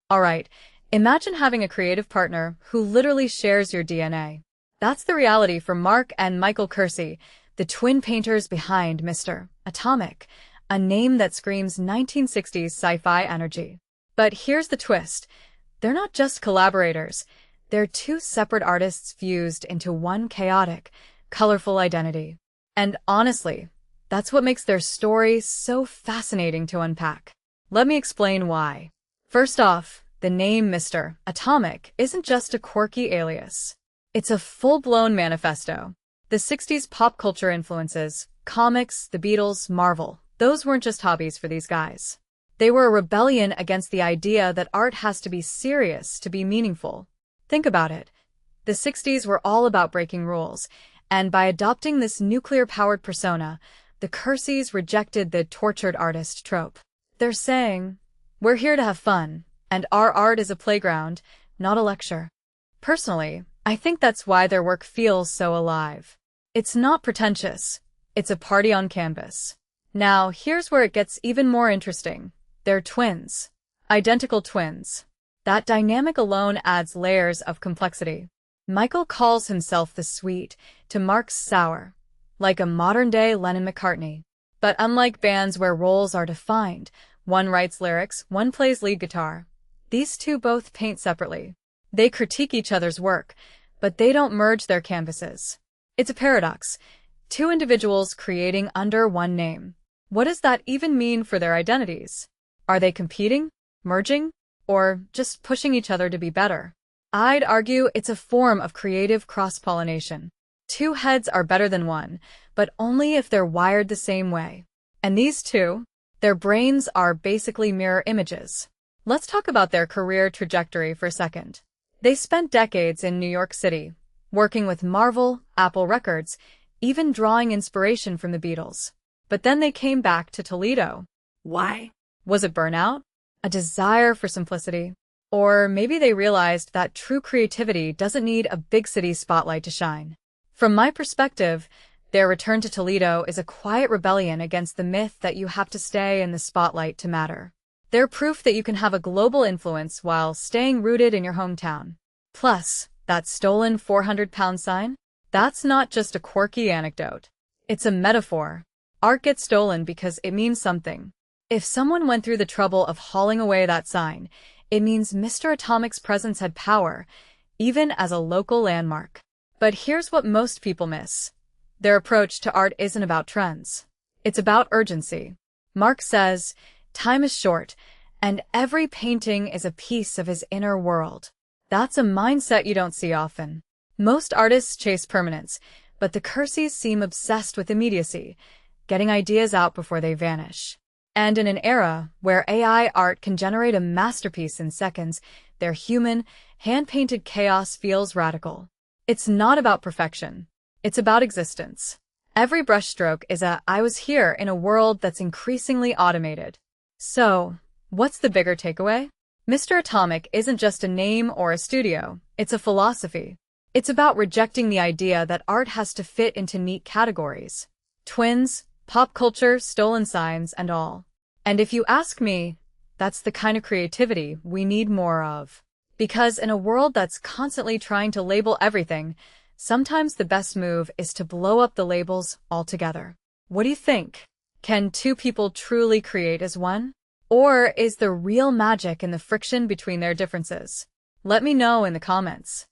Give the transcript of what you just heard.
Alright, imagine having a creative partner who literally shares your DNA. That's the reality for Mark and Michael Kersey, the twin painters behind Mr. Atomic, a name that screams 1960s sci-fi energy. But here's the twist. They're not just collaborators. They're two separate artists fused into one chaotic, colorful identity. And honestly, that's what makes their story so fascinating to unpack. Let me explain why. First off, the name Mr. Atomic isn't just a quirky alias. It's a full-blown manifesto. The 60s pop culture influences, comics, the Beatles, Marvel, those weren't just hobbies for these guys. They were a rebellion against the idea that art has to be serious to be meaningful. Think about it. The 60s were all about breaking rules, and by adopting this nuclear-powered persona, the Kerseys rejected the tortured artist trope. They're saying, we're here to have fun, and our art is a playground, not a lecture. Personally, I think that's why their work feels so alive. It's not pretentious. It's a party on canvas. Now, here's where it gets even more interesting. They're twins. Identical twins. That dynamic alone adds layers of complexity. Michael calls himself the sweet, to Mark's sour, like a modern-day Lennon-McCartney. But unlike bands where roles are defined, one writes lyrics, one plays lead guitar. These two both paint separately. They critique each other's work, but they don't merge their canvases. It's a paradox. Two individuals creating under one name. What does that even mean for their identities? Are they competing, merging, or just pushing each other to be better? I'd argue it's a form of creative cross-pollination. Two heads are better than one, but only if they're wired the same way. And these two, their brains are basically mirror images. Let's talk about their career trajectory for a second. They spent decades in New York City, working with Marvel, Apple Records, even drawing inspiration from the Beatles. But then they came back to Toledo. Why? Was it burnout? A desire for simplicity? Or maybe they realized that true creativity doesn't need a big city spotlight to shine. From my perspective, their return to Toledo is a quiet rebellion against the myth that you have to stay in the spotlight to matter. They're proof that you can have a global influence while staying rooted in your hometown. Plus, that stolen 400-pound sign? That's not just a quirky anecdote. It's a metaphor. Art gets stolen because it means something. If someone went through the trouble of hauling away that sign, it means Mr. Atomic's presence had power, even as a local landmark. But here's what most people miss. Their approach to art isn't about trends. It's about urgency. Mark says, time is short, and every painting is a piece of his inner world. That's a mindset you don't see often. Most artists chase permanence, but the Kerseys seem obsessed with immediacy, getting ideas out before they vanish. And in an era where AI art can generate a masterpiece in seconds, their human, hand-painted chaos feels radical. It's not about perfection. It's about existence. Every brushstroke is a "I was here" in a world that's increasingly automated. So, what's the bigger takeaway? Mr. Atomic isn't just a name or a studio, it's a philosophy. It's about rejecting the idea that art has to fit into neat categories. Twins, pop culture, stolen signs, and all. And if you ask me, that's the kind of creativity we need more of. Because in a world that's constantly trying to label everything, sometimes the best move is to blow up the labels altogether. What do you think? Can two people truly create as one? Or is the real magic in the friction between their differences? Let me know in the comments.